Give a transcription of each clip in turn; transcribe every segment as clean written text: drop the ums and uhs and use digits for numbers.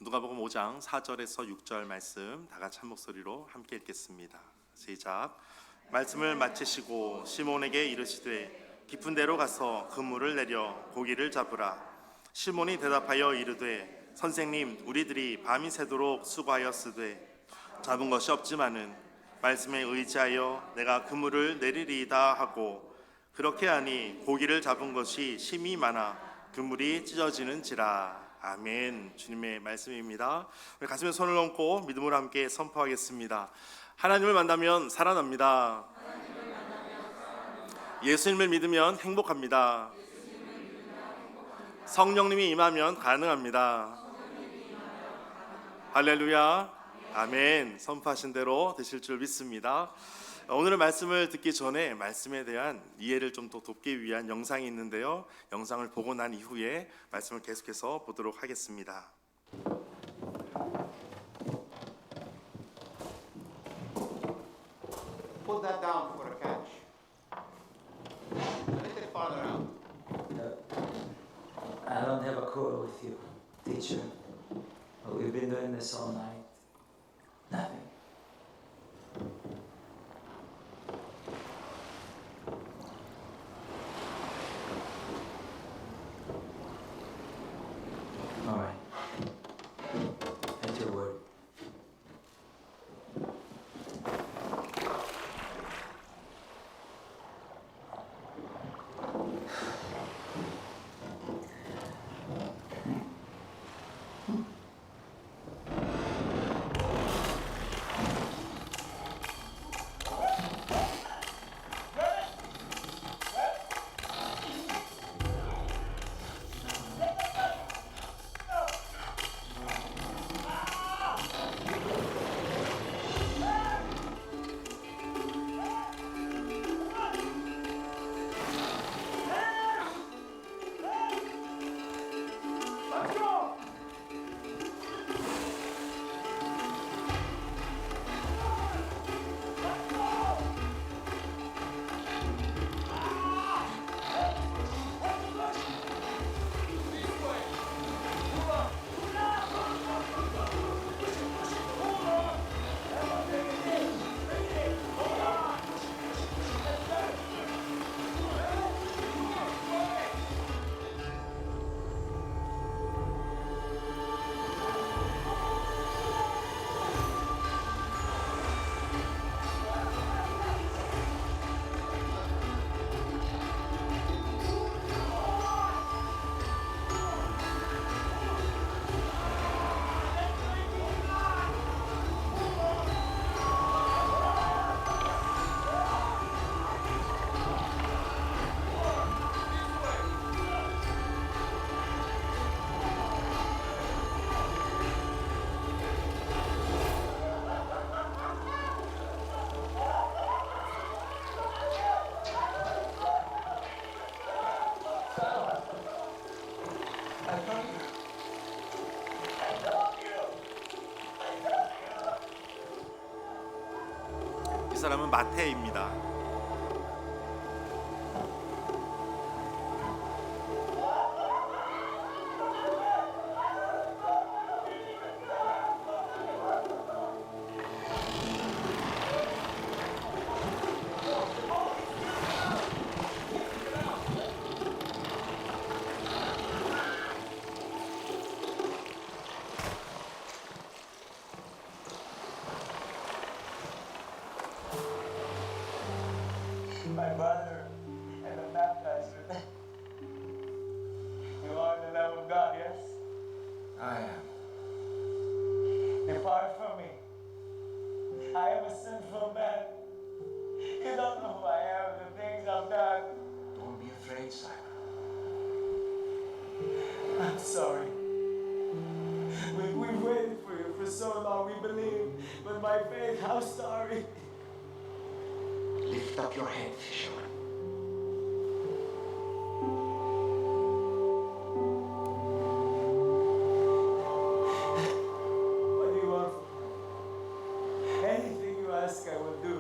누가복음 5장 4절에서 6절 말씀 다 같이 한 목소리로 함께 읽겠습니다. 시작. 말씀을 마치시고 시몬에게 이르시되 깊은 데로 가서 그물을 내려 고기를 잡으라. 시몬이 대답하여 이르되 선생님, 우리들이 밤이 새도록 수고하였으되 잡은 것이 없지만은 말씀에 의지하여 내가 그물을 내리리이다 하고, 그렇게 하니 고기를 잡은 것이 심히 많아 그물이 찢어지는지라. 아멘. 주님의 말씀입니다. 우리 가슴에 손을 얹고 믿음으로 함께 선포하겠습니다. 하나님을 만나면 살아납니다. 예수님을 믿으면 행복합니다. 성령님이 임하면 가능합니다. 할렐루야. 아멘. 선포하신 대로 되실 줄 믿습니다. 오늘의 말씀을 듣기 전에 말씀에 대한 이해를 좀 더 돕기 위한 영상이 있는데요, 영상을 보고 난 이후에 말씀을 계속해서 보도록 하겠습니다. Put that down for a catch. A little farther out. I don't have a quarrel with you, teacher. But we've been doing this all night. Nothing. All right. At your word. 이 사람은 마태입니다. My brother and the baptizer. You are the Lamb of God, yes? I am. Depart from me. I am a sinful man. You don't know who I am, the things I've done. Don't be afraid, Simon. I'm sorry. We've waited for you for so long. We believe, but by faith, how sorry. Lift up your head, fisherman. What do you want from me? Anything you ask, I will do.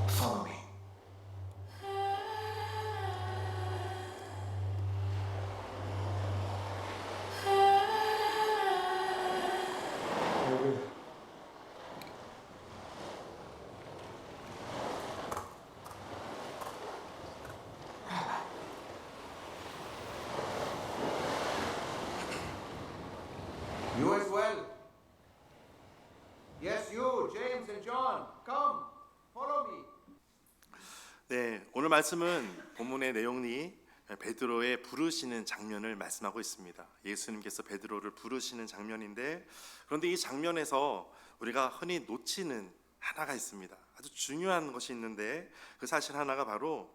Follow me. 오늘 말씀은 본문의 내용이 베드로의 부르시는 장면을 말씀하고 있습니다. 예수님께서 베드로를 부르시는 장면인데, 그런데 이 장면에서 우리가 흔히 놓치는 하나가 있습니다. 아주 중요한 것이 있는데, 그 사실 하나가 바로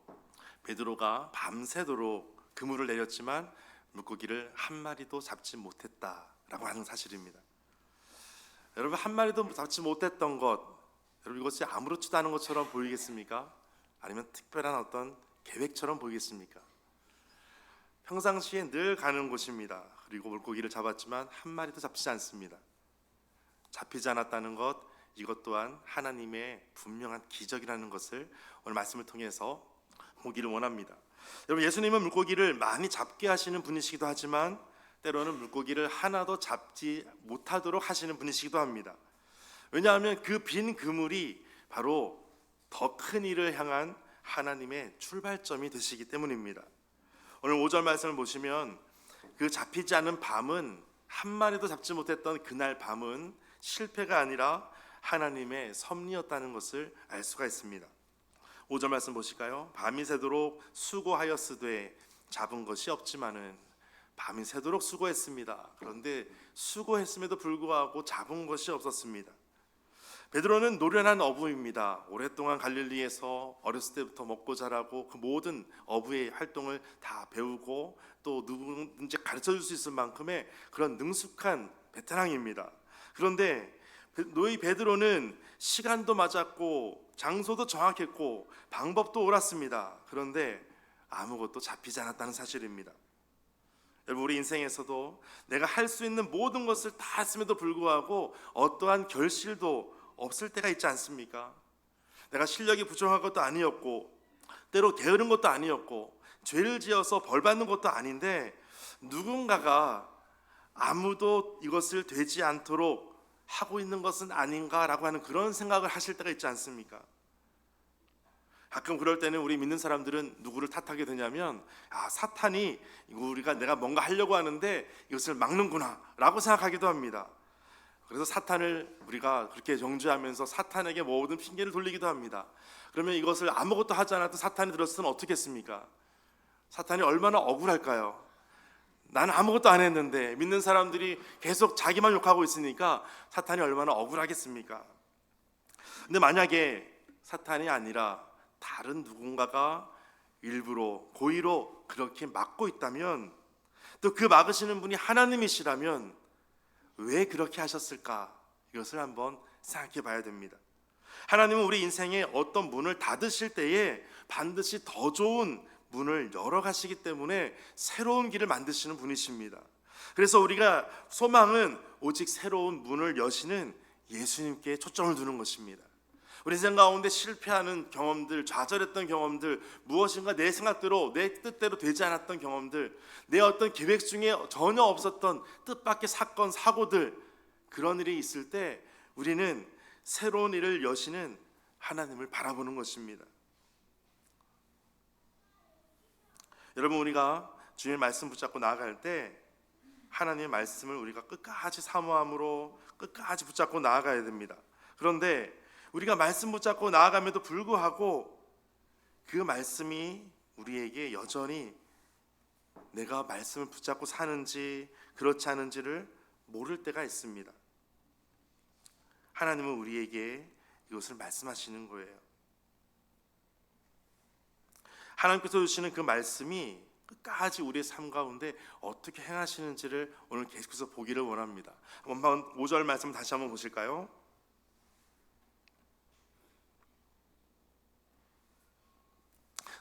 베드로가 밤새도록 그물을 내렸지만 물고기를 한 마리도 잡지 못했다라고 하는 사실입니다. 여러분, 한 마리도 잡지 못했던 것, 여러분 이것이 아무렇지도 않은 것처럼 보이겠습니까? 아니면 특별한 어떤 계획처럼 보이겠습니까? 평상시에 늘 가는 곳입니다. 그리고 물고기를 잡았지만 한 마리도 잡히지 않습니다. 잡히지 않았다는 것, 이것 또한 하나님의 분명한 기적이라는 것을 오늘 말씀을 통해서 보기를 원합니다. 여러분, 예수님은 물고기를 많이 잡게 하시는 분이시기도 하지만 때로는 물고기를 하나도 잡지 못하도록 하시는 분이시기도 합니다. 왜냐하면 그 빈 그물이 바로 더 큰 일을 향한 하나님의 출발점이 되시기 때문입니다. 오늘 5절 말씀을 보시면 그 잡히지 않은 밤은, 한 마리도 잡지 못했던 그날 밤은 실패가 아니라 하나님의 섭리였다는 것을 알 수가 있습니다. 5절 말씀 보실까요? 밤이 새도록 수고하였으되 잡은 것이 없지만은, 밤이 새도록 수고했습니다. 그런데 수고했음에도 불구하고 잡은 것이 없었습니다. 베드로는 노련한 어부입니다. 오랫동안 갈릴리에서 어렸을 때부터 먹고 자라고 그 모든 어부의 활동을 다 배우고 또 누구든지 가르쳐 줄 수 있을 만큼의 그런 능숙한 베테랑입니다. 그런데 너희 베드로는 시간도 맞았고 장소도 정확했고 방법도 옳았습니다. 그런데 아무것도 잡히지 않았다는 사실입니다. 여러분, 우리 인생에서도 내가 할 수 있는 모든 것을 다 했음에도 불구하고 어떠한 결실도 없을 때가 있지 않습니까? 내가 실력이 부족한 것도 아니었고 때로 게으른 것도 아니었고 죄를 지어서 벌 받는 것도 아닌데 누군가가 아무도 이것을 되지 않도록 하고 있는 것은 아닌가라고 하는 그런 생각을 하실 때가 있지 않습니까? 가끔 그럴 때는 우리 믿는 사람들은 누구를 탓하게 되냐면, 사탄이 내가 뭔가 하려고 하는데 이것을 막는구나 라고 생각하기도 합니다. 그래서 사탄을 우리가 그렇게 정죄하면서 사탄에게 모든 핑계를 돌리기도 합니다. 그러면 이것을 아무것도 하지 않았던 사탄이 들었으면 어떻겠습니까? 사탄이 얼마나 억울할까요? 나는 아무것도 안 했는데 믿는 사람들이 계속 자기만 욕하고 있으니까 사탄이 얼마나 억울하겠습니까? 근데 만약에 사탄이 아니라 다른 누군가가 일부러 고의로 그렇게 막고 있다면, 또 그 막으시는 분이 하나님이시라면 왜 그렇게 하셨을까? 이것을 한번 생각해 봐야 됩니다. 하나님은 우리 인생에 어떤 문을 닫으실 때에 반드시 더 좋은 문을 열어가시기 때문에 새로운 길을 만드시는 분이십니다. 그래서 우리가 소망은 오직 새로운 문을 여시는 예수님께 초점을 두는 것입니다. 우리 인생 가운데 실패하는 경험들, 좌절했던 경험들, 무엇인가 내 생각대로 내 뜻대로 되지 않았던 경험들, 내 어떤 계획 중에 전혀 없었던 뜻밖의 사건, 사고들, 그런 일이 있을 때 우리는 새로운 일을 여시는 하나님을 바라보는 것입니다. 여러분, 우리가 주님의 말씀 붙잡고 나아갈 때 하나님의 말씀을 우리가 끝까지 사모함으로 끝까지 붙잡고 나아가야 됩니다. 그런데 우리가 말씀 붙잡고 나아감에도 불구하고 그 말씀이 우리에게 여전히 내가 말씀을 붙잡고 사는지 그렇지 않은지를 모를 때가 있습니다. 하나님은 우리에게 이것을 말씀하시는 거예요. 하나님께서 주시는 그 말씀이 끝까지 우리의 삶 가운데 어떻게 행하시는지를 오늘 계속해서 보기를 원합니다. 한번 5절 말씀 다시 한번 보실까요?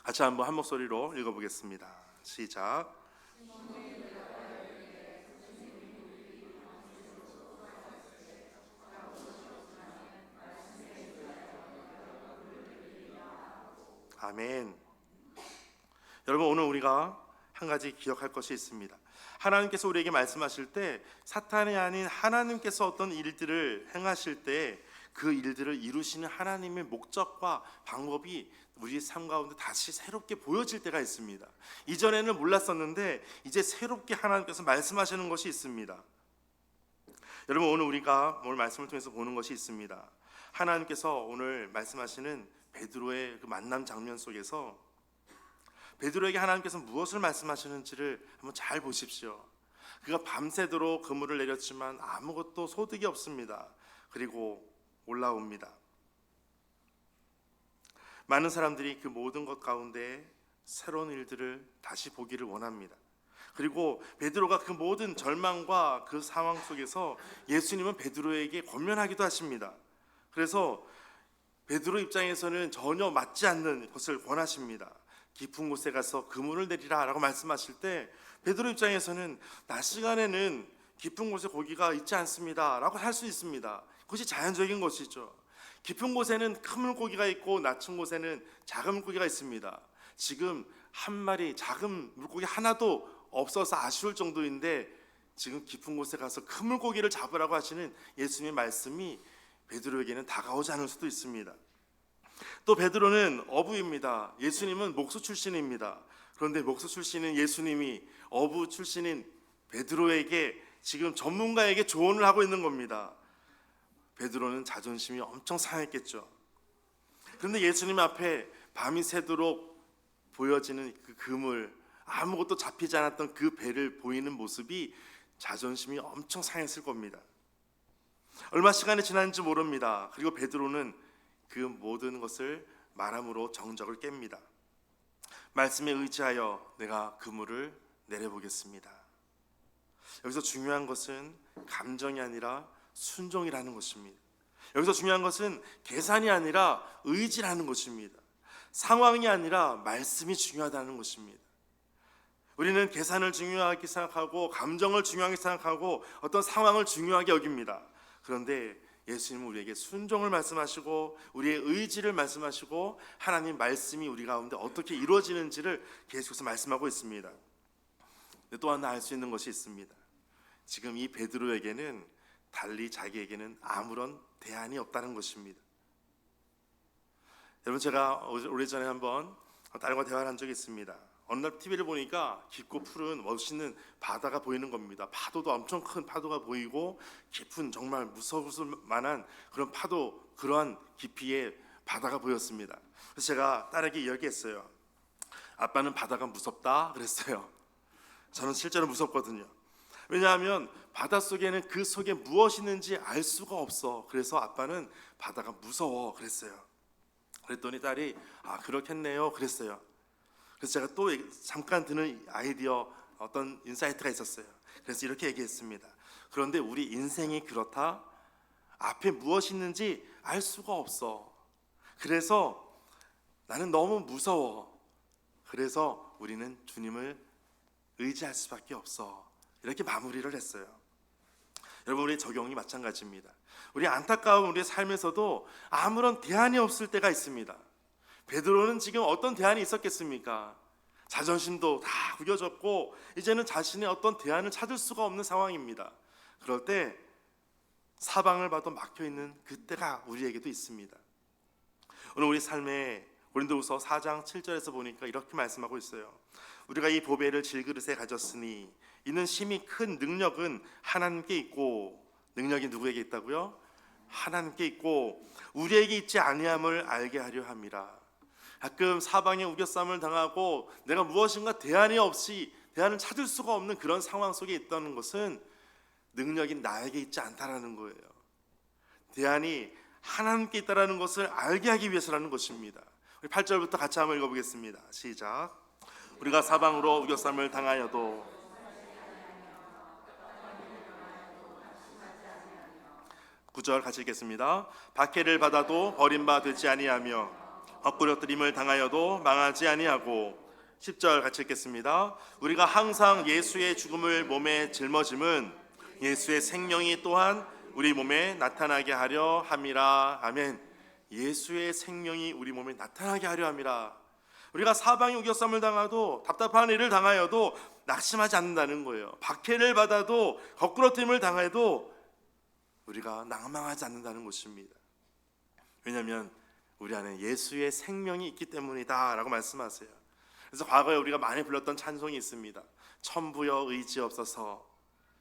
같이 한번 한 목소리로 읽어보겠습니다. 시작. 아멘. 여러분, 오늘 우리가 한 가지 기억할 것이 있습니다. 하나님께서 우리에게 말씀하실 때 사탄이 아닌 하나님께서 어떤 일들을 행하실 때 그 일들을 이루시는 하나님의 목적과 방법이 우리 삶 가운데 다시 새롭게 보여질 때가 있습니다. 이전에는 몰랐었는데 이제 새롭게 하나님께서 말씀하시는 것이 있습니다. 여러분, 오늘 말씀을 통해서 보는 것이 있습니다. 하나님께서 오늘 말씀하시는 베드로의 그 만남 장면 속에서 베드로에게 하나님께서 무엇을 말씀하시는지를 한번 잘 보십시오. 그가 밤새도록 그물을 내렸지만 아무것도 소득이 없습니다. 그리고 올라옵니다. 많은 사람들이 그 모든 것 가운데 새로운 일들을 다시 보기를 원합니다. 그리고 베드로가 그 모든 절망과 그 상황 속에서 예수님은 베드로에게 권면하기도 하십니다. 그래서 베드로 입장에서는 전혀 맞지 않는 것을 권하십니다. 깊은 곳에 가서 그물을 내리라 라고 말씀하실 때 베드로 입장에서는 낮 시간에는 깊은 곳에 고기가 있지 않습니다 라고 할 수 있습니다. 그것이 자연적인 것이죠. 깊은 곳에는 큰 물고기가 있고 낮은 곳에는 작은 물고기가 있습니다. 지금 한 마리 작은 물고기 하나도 없어서 아쉬울 정도인데 지금 깊은 곳에 가서 큰 물고기를 잡으라고 하시는 예수님의 말씀이 베드로에게는 다가오지 않을 수도 있습니다. 또 베드로는 어부입니다. 예수님은 목수 출신입니다. 그런데 목수 출신인 예수님이 어부 출신인 베드로에게 지금 전문가에게 조언을 하고 있는 겁니다. 베드로는 자존심이 엄청 상했겠죠. 그런데 예수님 앞에 밤이 새도록 보여지는 그 그물, 아무것도 잡히지 않았던 그 배를 보이는 모습이 자존심이 엄청 상했을 겁니다. 얼마 시간이 지났는지 모릅니다. 그리고 베드로는 그 모든 것을 말함으로 정적을 깹니다. 말씀에 의지하여 내가 그물을 내려보겠습니다. 여기서 중요한 것은 감정이 아니라 순종이라는 것입니다. 여기서 중요한 것은 계산이 아니라 의지라는 것입니다. 상황이 아니라 말씀이 중요하다는 것입니다. 우리는 계산을 중요하게 생각하고 감정을 중요하게 생각하고 어떤 상황을 중요하게 여깁니다. 그런데 예수님은 우리에게 순종을 말씀하시고 우리의 의지를 말씀하시고 하나님 말씀이 우리 가운데 어떻게 이루어지는지를 계속해서 말씀하고 있습니다. 또 하나 알 수 있는 것이 있습니다. 지금 이 베드로에게는 달리 자기에게는 아무런 대안이 없다는 것입니다. 여러분, 제가 오래전에 한번 딸과 대화를 한 적이 있습니다. 어느 날 TV를 보니까 깊고 푸른 멋있는 바다가 보이는 겁니다. 파도도 엄청 큰 파도가 보이고 깊은 정말 무서울 만한 그런 파도, 그러한 깊이의 바다가 보였습니다. 그래서 제가 딸에게 이야기했어요. 아빠는 바다가 무섭다 그랬어요. 저는 실제로 무섭거든요. 왜냐하면 바닷속에는 그 속에 무엇이 있는지 알 수가 없어. 그래서 아빠는 바다가 무서워 그랬어요. 그랬더니 딸이 그렇겠네요 그랬어요. 그래서 제가 또 잠깐 드는 아이디어, 어떤 인사이트가 있었어요. 그래서 이렇게 얘기했습니다. 그런데 우리 인생이 그렇다. 앞에 무엇이 있는지 알 수가 없어. 그래서 나는 너무 무서워. 그래서 우리는 주님을 의지할 수밖에 없어. 이렇게 마무리를 했어요. 여러분, 우리의 적용이 마찬가지입니다. 우리 안타까운 우리의 삶에서도 아무런 대안이 없을 때가 있습니다. 베드로는 지금 어떤 대안이 있었겠습니까? 자존심도 다 구겨졌고 이제는 자신의 어떤 대안을 찾을 수가 없는 상황입니다. 그럴 때 사방을 봐도 막혀있는 그때가 우리에게도 있습니다. 오늘 우리 삶에 고린도후서 4장 7절에서 보니까 이렇게 말씀하고 있어요. 우리가 이 보배를 질그릇에 가졌으니 이는 심히 큰 능력은 하나님께 있고, 능력이 누구에게 있다고요? 하나님께 있고 우리에게 있지 아니함을 알게 하려 함이라. 가끔 사방에 우겨쌈을 당하고 내가 무엇인가 대안이 없이 대안을 찾을 수가 없는 그런 상황 속에 있다는 것은 능력이 나에게 있지 않다라는 거예요. 대안이 하나님께 있다라는 것을 알게 하기 위해서라는 것입니다. 우리 8절부터 같이 한번 읽어보겠습니다. 시작. 우리가 사방으로 우겨쌈을 당하여도 9절 같이 읽겠습니다. 박해를 받아도 버림바 되지 아니하며 헛구려뜨림을 당하여도 망하지 아니하고 10절 같이 읽겠습니다. 우리가 항상 예수의 죽음을 몸에 짊어짐은 예수의 생명이 또한 우리 몸에 나타나게 하려 함이라. 아멘. 예수의 생명이 우리 몸에 나타나게 하려 함이라. 우리가 사방에 우겨쌈을 당하도 답답한 일을 당하여도 낙심하지 않는다는 거예요. 박해를 받아도 거꾸러뜨림을 당해도 우리가 낭망하지 않는다는 것입니다. 왜냐하면 우리 안에 예수의 생명이 있기 때문이다 라고 말씀하세요. 그래서 과거에 우리가 많이 불렀던 찬송이 있습니다. 천부여 의지없어서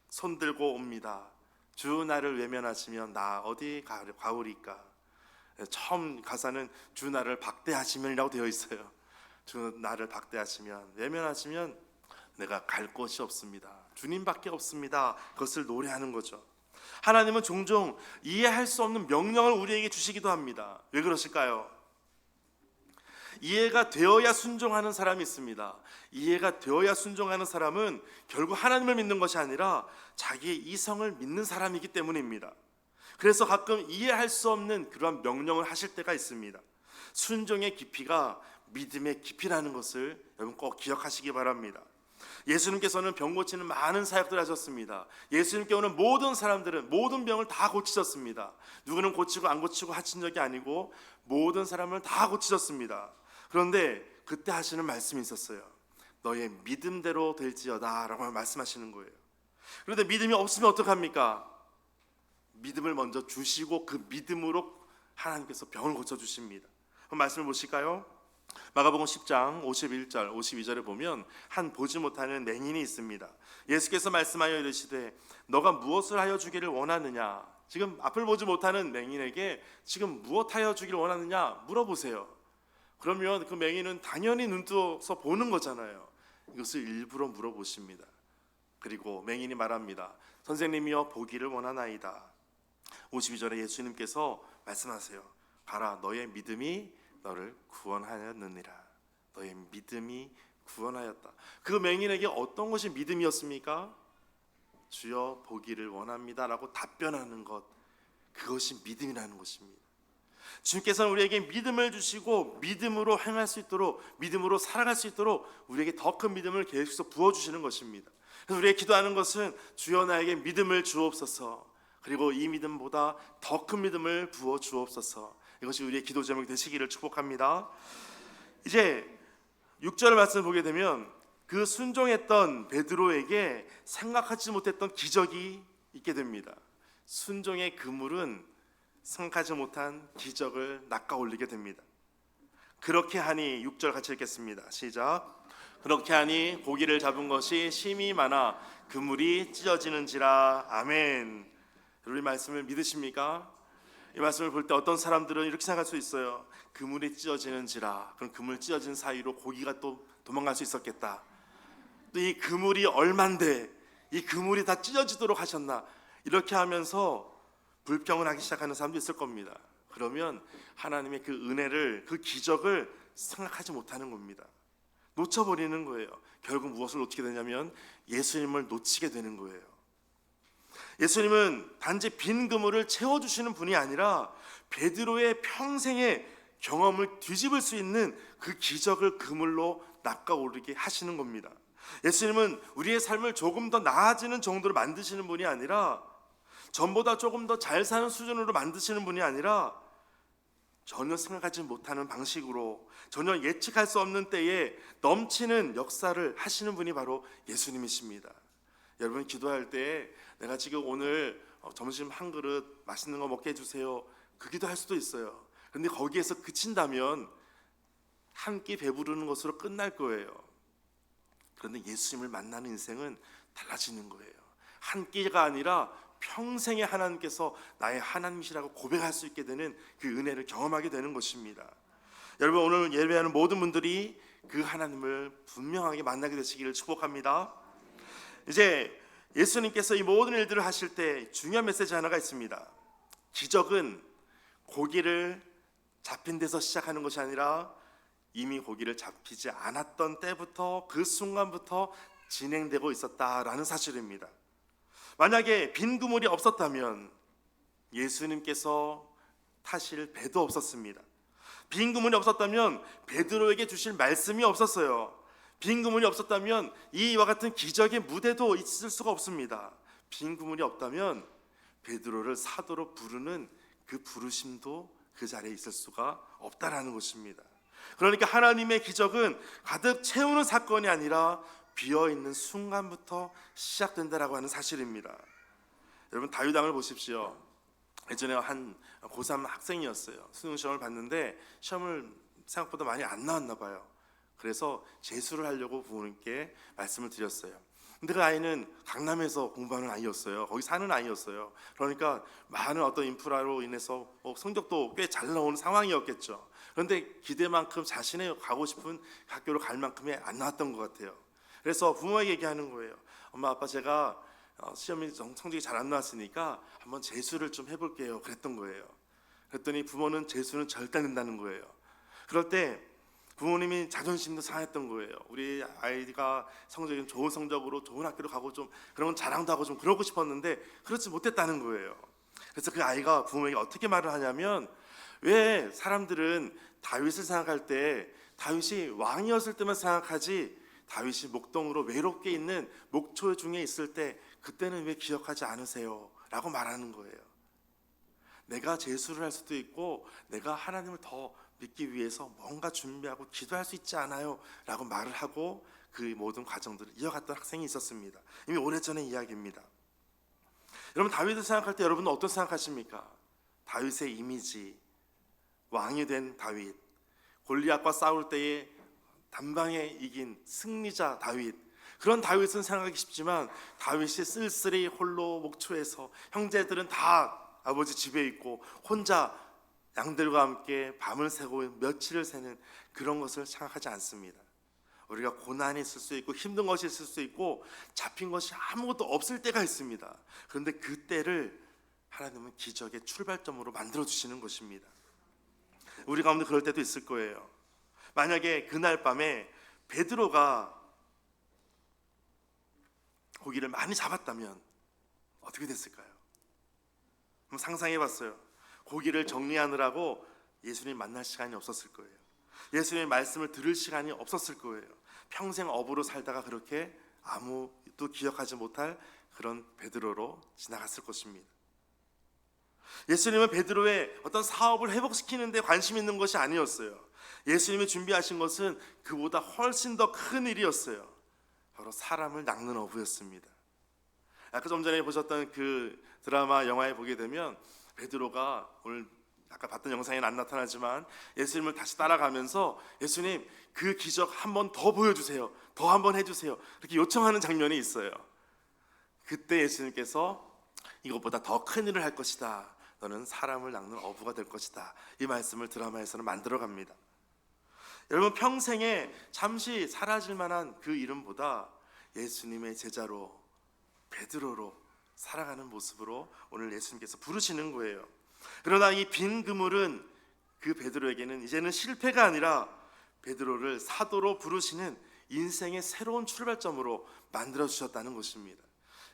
손들고 옵니다. 주 나를 외면하시면 나 어디 가오리까. 처음 가사는 주 나를 박대하시면이라고 되어 있어요. 나를 박대하시면, 외면하시면 내가 갈 곳이 없습니다. 주님밖에 없습니다. 그것을 노래하는 거죠. 하나님은 종종 이해할 수 없는 명령을 우리에게 주시기도 합니다. 왜 그러실까요? 이해가 되어야 순종하는 사람이 있습니다. 이해가 되어야 순종하는 사람은 결국 하나님을 믿는 것이 아니라 자기의 이성을 믿는 사람이기 때문입니다. 그래서 가끔 이해할 수 없는 그러한 명령을 하실 때가 있습니다. 순종의 깊이가 믿음의 깊이라는 것을 여러분 꼭 기억하시기 바랍니다. 예수님께서는 병 고치는 많은 사역들을 하셨습니다. 예수님께 오는 모든 사람들은 모든 병을 다 고치셨습니다. 누구는 고치고 안 고치고 하신 적이 아니고 모든 사람을 다 고치셨습니다. 그런데 그때 하시는 말씀이 있었어요. 너의 믿음대로 될지어다 라고 말씀하시는 거예요. 그런데 믿음이 없으면 어떡합니까? 믿음을 먼저 주시고 그 믿음으로 하나님께서 병을 고쳐주십니다. 한번 말씀을 보실까요? 마가복음 10장 51절 52절에 보면 한 보지 못하는 맹인이 있습니다. 예수께서 말씀하여 이르시되 너가 무엇을 하여 주기를 원하느냐. 지금 앞을 보지 못하는 맹인에게 지금 무엇하여 주기를 원하느냐 물어보세요. 그러면 그 맹인은 당연히 눈 뜨어서 보는 거잖아요. 이것을 일부러 물어보십니다. 그리고 맹인이 말합니다. 선생님이여 보기를 원하나이다. 52절에 예수님께서 말씀하세요. 가라 너의 믿음이 너를 구원하였느니라. 너의 믿음이 구원하였다. 그 맹인에게 어떤 것이 믿음이었습니까? 주여 보기를 원합니다 라고 답변하는 것, 그것이 믿음이라는 것입니다. 주님께서는 우리에게 믿음을 주시고 믿음으로 행할 수 있도록, 믿음으로 살아갈 수 있도록 우리에게 더 큰 믿음을 계속해서 부어주시는 것입니다. 그래서 우리가 기도하는 것은 주여 나에게 믿음을 주옵소서, 그리고 이 믿음보다 더 큰 믿음을 부어 주옵소서. 이것이 우리의 기도 제목이 되시기를 축복합니다. 이제 6절 말씀을 보게 되면 그 순종했던 베드로에게 생각하지 못했던 기적이 있게 됩니다. 순종의 그물은 생각하지 못한 기적을 낚아올리게 됩니다. 그렇게 하니 6절 같이 읽겠습니다. 시작. 그렇게 하니 고기를 잡은 것이 심히 많아 그물이 찢어지는지라. 아멘. 우리 말씀을 믿으십니까? 이 말씀을 볼 때 어떤 사람들은 이렇게 생각할 수 있어요. 그물이 찢어지는지라. 그럼 그물 찢어진 사이로 고기가 또 도망갈 수 있었겠다. 또 이 그물이 얼만데 이 그물이 다 찢어지도록 하셨나. 이렇게 하면서 불평을 하기 시작하는 사람도 있을 겁니다. 그러면 하나님의 그 은혜를, 그 기적을 생각하지 못하는 겁니다. 놓쳐버리는 거예요. 결국 무엇을 놓치게 되냐면 예수님을 놓치게 되는 거예요. 예수님은 단지 빈 그물을 채워주시는 분이 아니라 베드로의 평생의 경험을 뒤집을 수 있는 그 기적을 그물로 낚아오르게 하시는 겁니다. 예수님은 우리의 삶을 조금 더 나아지는 정도로 만드시는 분이 아니라, 전보다 조금 더 잘 사는 수준으로 만드시는 분이 아니라, 전혀 생각하지 못하는 방식으로, 전혀 예측할 수 없는 때에 넘치는 역사를 하시는 분이 바로 예수님이십니다. 여러분 기도할 때 내가 지금 오늘 점심 한 그릇 맛있는 거 먹게 해주세요, 그 기도할 수도 있어요. 그런데 거기에서 그친다면 한 끼 배부르는 것으로 끝날 거예요. 그런데 예수님을 만나는 인생은 달라지는 거예요. 한 끼가 아니라 평생에 하나님께서 나의 하나님이시라고 고백할 수 있게 되는 그 은혜를 경험하게 되는 것입니다. 여러분 오늘 예배하는 모든 분들이 그 하나님을 분명하게 만나게 되시기를 축복합니다. 이제 예수님께서 이 모든 일들을 하실 때 중요한 메시지 하나가 있습니다. 기적은 고기를 잡힌 데서 시작하는 것이 아니라 이미 고기를 잡히지 않았던 때부터, 그 순간부터 진행되고 있었다라는 사실입니다. 만약에 빈 그물이 없었다면 예수님께서 타실 배도 없었습니다. 빈 그물이 없었다면 베드로에게 주실 말씀이 없었어요. 빈 그물이 없었다면 이와 같은 기적의 무대도 있을 수가 없습니다. 빈 그물이 없다면 베드로를 사도로 부르는 그 부르심도 그 자리에 있을 수가 없다라는 것입니다. 그러니까 하나님의 기적은 가득 채우는 사건이 아니라 비어있는 순간부터 시작된다라고 하는 사실입니다. 여러분 다윗왕을 보십시오. 예전에 한 고3 학생이었어요. 수능시험을 봤는데 시험을 생각보다 많이 안 나왔나 봐요. 그래서 재수를 하려고 부모님께 말씀을 드렸어요. 근데 그 아이는 강남에서 공부하는 아이였어요. 거기 사는 아이였어요. 그러니까 많은 어떤 인프라로 인해서 성적도 꽤 잘 나오는 상황이었겠죠. 그런데 기대만큼 자신의 가고 싶은 학교로 갈 만큼의 안 나왔던 것 같아요. 그래서 부모에게 얘기하는 거예요. 엄마 아빠 제가 시험이 성적이 잘 안 나왔으니까 한번 재수를 좀 해볼게요. 그랬던 거예요. 그랬더니 부모는 재수는 절대 안 된다는 거예요. 그럴 때 부모님이 자존심도 상했던 거예요. 우리 아이가 성적이 좋은 성적으로 좋은 학교로 가고 좀 그런 자랑도 하고 좀 그러고 싶었는데 그렇지 못했다는 거예요. 그래서 그 아이가 부모에게 어떻게 말을 하냐면, 왜 사람들은 다윗을 생각할 때 다윗이 왕이었을 때만 생각하지 다윗이 목동으로 외롭게 있는 목초 중에 있을 때 그때는 왜 기억하지 않으세요? 라고 말하는 거예요. 내가 재수를 할 수도 있고 내가 하나님을 더 믿기 위해서 뭔가 준비하고 기도할 수 있지 않아요? 라고 말을 하고 그 모든 과정들을 이어갔던 학생이 있었습니다. 이미 오래전의 이야기입니다. 여러분, 다윗을 생각할 때 여러분은 어떤 생각하십니까? 다윗의 이미지, 왕이 된 다윗, 골리앗과 싸울 때에 단방에 이긴 승리자 다윗, 그런 다윗은 생각하기 쉽지만 다윗이 쓸쓸히 홀로 목초에서 형제들은 다 아버지 집에 있고 혼자 양들과 함께 밤을 새고 며칠을 새는 그런 것을 생각하지 않습니다. 우리가 고난이 있을 수 있고 힘든 것이 있을 수 있고 잡힌 것이 아무것도 없을 때가 있습니다. 그런데 그 때를 하나님은 기적의 출발점으로 만들어 주시는 것입니다. 우리 가운데 그럴 때도 있을 거예요. 만약에 그날 밤에 베드로가 고기를 많이 잡았다면 어떻게 됐을까요? 한번 상상해 봤어요. 고기를 정리하느라고 예수님 만날 시간이 없었을 거예요. 예수님의 말씀을 들을 시간이 없었을 거예요. 평생 어부로 살다가 그렇게 아무도 기억하지 못할 그런 베드로로 지나갔을 것입니다. 예수님은 베드로의 어떤 사업을 회복시키는 데 관심 있는 것이 아니었어요. 예수님이 준비하신 것은 그보다 훨씬 더 큰 일이었어요. 바로 사람을 낚는 어부였습니다. 아까 좀 전에 보셨던 그 드라마 영화에 보게 되면 베드로가, 오늘 아까 봤던 영상에는 안 나타나지만 예수님을 다시 따라가면서 예수님 그 기적 한 번 더 보여주세요, 더 한 번 해주세요, 이렇게 요청하는 장면이 있어요. 그때 예수님께서 이것보다 더 큰 일을 할 것이다, 너는 사람을 낚는 어부가 될 것이다, 이 말씀을 드라마에서는 만들어 갑니다. 여러분, 평생에 잠시 사라질 만한 그 이름보다 예수님의 제자로 베드로로 살아가는 모습으로 오늘 예수님께서 부르시는 거예요. 그러나 이 빈 그물은 그 베드로에게는 이제는 실패가 아니라 베드로를 사도로 부르시는 인생의 새로운 출발점으로 만들어 주셨다는 것입니다.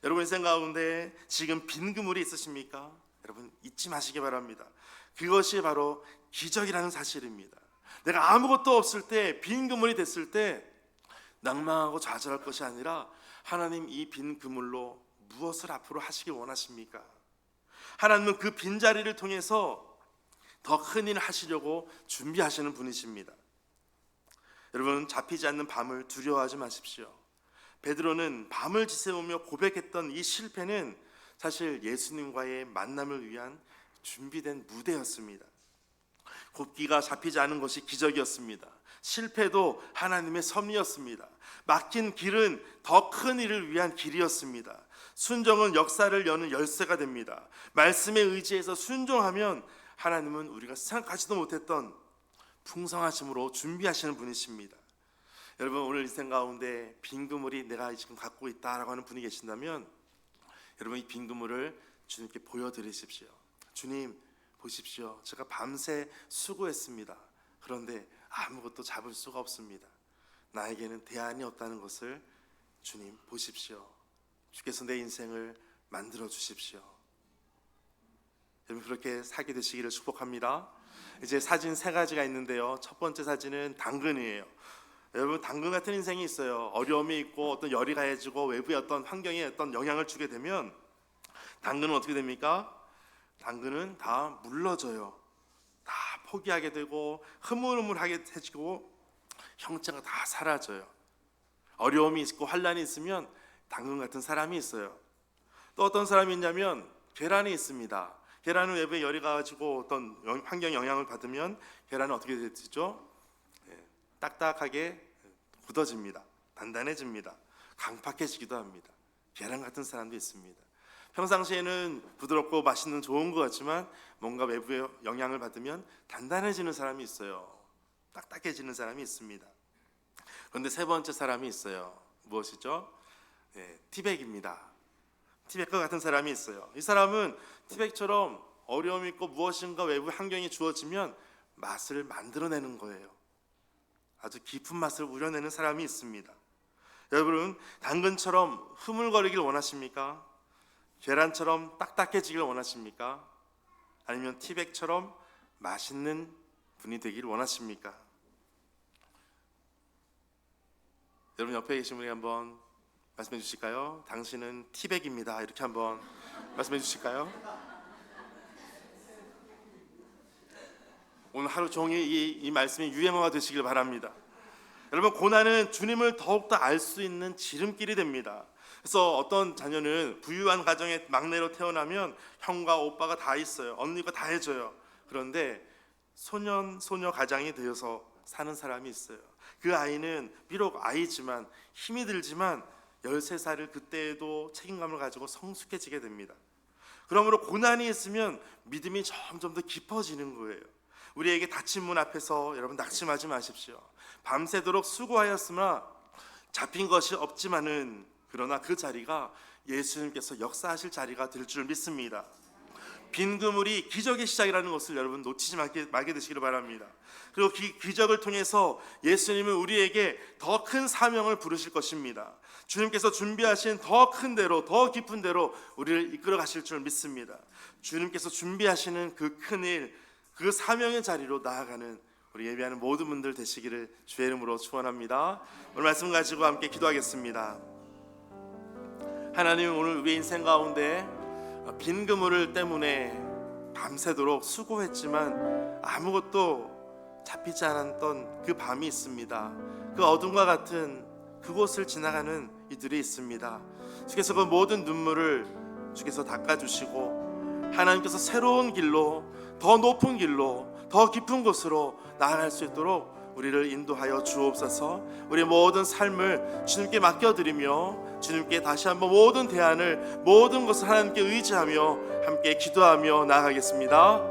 여러분, 인생 가운데 지금 빈 그물이 있으십니까? 여러분, 잊지 마시기 바랍니다. 그것이 바로 기적이라는 사실입니다. 내가 아무것도 없을 때, 빈 그물이 됐을 때 낭망하고 좌절할 것이 아니라 하나님, 이 빈 그물로 무엇을 앞으로 하시기 원하십니까? 하나님은 그 빈자리를 통해서 더 큰 일을 하시려고 준비하시는 분이십니다. 여러분, 잡히지 않는 밤을 두려워하지 마십시오. 베드로는 밤을 지새우며 고백했던 이 실패는 사실 예수님과의 만남을 위한 준비된 무대였습니다. 곱기가 잡히지 않은 것이 기적이었습니다. 실패도 하나님의 섭리였습니다. 막힌 길은 더 큰 일을 위한 길이었습니다. 순종은 역사를 여는 열쇠가 됩니다. 말씀에 의지해서 순종하면 하나님은 우리가 생각하지도 못했던 풍성하심으로 준비하시는 분이십니다. 여러분, 오늘 인생 가운데 빈 그물이 내가 지금 갖고 있다라고 하는 분이 계신다면 여러분, 이 빈 그물을 주님께 보여드리십시오. 주님, 보십시오. 제가 밤새 수고했습니다. 그런데 아무것도 잡을 수가 없습니다. 나에게는 대안이 없다는 것을 주님 보십시오. 주께서 내 인생을 만들어 주십시오. 여러분, 그렇게 살게 되시기를 축복합니다. 이제 사진 3가지가 있는데요. 첫 번째 사진은 당근이에요. 여러분, 당근 같은 인생이 있어요. 어려움이 있고 어떤 열이 가해지고 외부의 어떤 환경에 어떤 영향을 주게 되면 당근은 어떻게 됩니까? 당근은 다 물러져요. 다 포기하게 되고 흐물흐물하게 해지고 형체가 다 사라져요. 어려움이 있고 환란이 있으면 당근 같은 사람이 있어요. 또 어떤 사람이 있냐면 계란이 있습니다. 계란은 외부에 열이 가지고 어떤 환경 영향을 받으면 계란은 어떻게 되죠? 딱딱하게 굳어집니다. 단단해집니다. 강팍해지기도 합니다. 계란 같은 사람도 있습니다. 평상시에는 부드럽고 맛있는 좋은 것 같지만 뭔가 외부의 영향을 받으면 단단해지는 사람이 있어요. 딱딱해지는 사람이 있습니다. 그런데 세 번째 사람이 있어요. 무엇이죠? 네, 티백입니다. 티백과 같은 사람이 있어요. 이 사람은 티백처럼 어려움이 있고 무엇인가 외부 환경이 주어지면 맛을 만들어내는 거예요. 아주 깊은 맛을 우려내는 사람이 있습니다. 여러분, 당근처럼 흐물거리길 원하십니까? 계란처럼 딱딱해지길 원하십니까? 아니면 티백처럼 맛있는 분이 되길 원하십니까? 여러분 옆에 계신 분이 한번 말씀해 주실까요? 당신은 티백입니다. 이렇게 한번 말씀해 주실까요? 오늘 하루 종일 이 말씀이 유행어가 되시길 바랍니다. 여러분, 고난은 주님을 더욱더 알 수 있는 지름길이 됩니다. 그래서 어떤 자녀는 부유한 가정의 막내로 태어나면 형과 오빠가 다 있어요. 언니가 다 해줘요. 그런데 소녀 가장이 되어서 사는 사람이 있어요. 그 아이는 비록 아이지만 힘이 들지만 13살을 그때에도 책임감을 가지고 성숙해지게 됩니다. 그러므로 고난이 있으면 믿음이 점점 더 깊어지는 거예요. 우리에게 닫힌 문 앞에서 여러분 낙심하지 마십시오. 밤새도록 수고하였으나 잡힌 것이 없지만은 그러나 그 자리가 예수님께서 역사하실 자리가 될 줄 믿습니다. 빈 그물이 기적의 시작이라는 것을 여러분 놓치지 말게 되시기를 바랍니다. 그리고 기적을 통해서 예수님은 우리에게 더 큰 사명을 부르실 것입니다. 주님께서 준비하신 더 큰 대로, 더 깊은 대로 우리를 이끌어 가실 줄 믿습니다. 주님께서 준비하시는 그 큰 일, 그 사명의 자리로 나아가는 우리 예배하는 모든 분들 되시기를 주의 이름으로 축원합니다. 오늘 말씀 가지고 함께 기도하겠습니다. 하나님, 오늘 우리의 인생 가운데 빈 그물 때문에 밤새도록 수고했지만 아무것도 잡히지 않았던 그 밤이 있습니다. 그 어둠과 같은 그곳을 지나가는 이들이 있습니다. 주께서 그 모든 눈물을 주께서 닦아주시고 하나님께서 새로운 길로, 더 높은 길로, 더 깊은 곳으로 나아갈 수 있도록 우리를 인도하여 주옵소서. 우리의 모든 삶을 주님께 맡겨드리며 주님께 다시 한번 모든 대안을, 모든 것을 하나님께 의지하며 함께 기도하며 나아가겠습니다.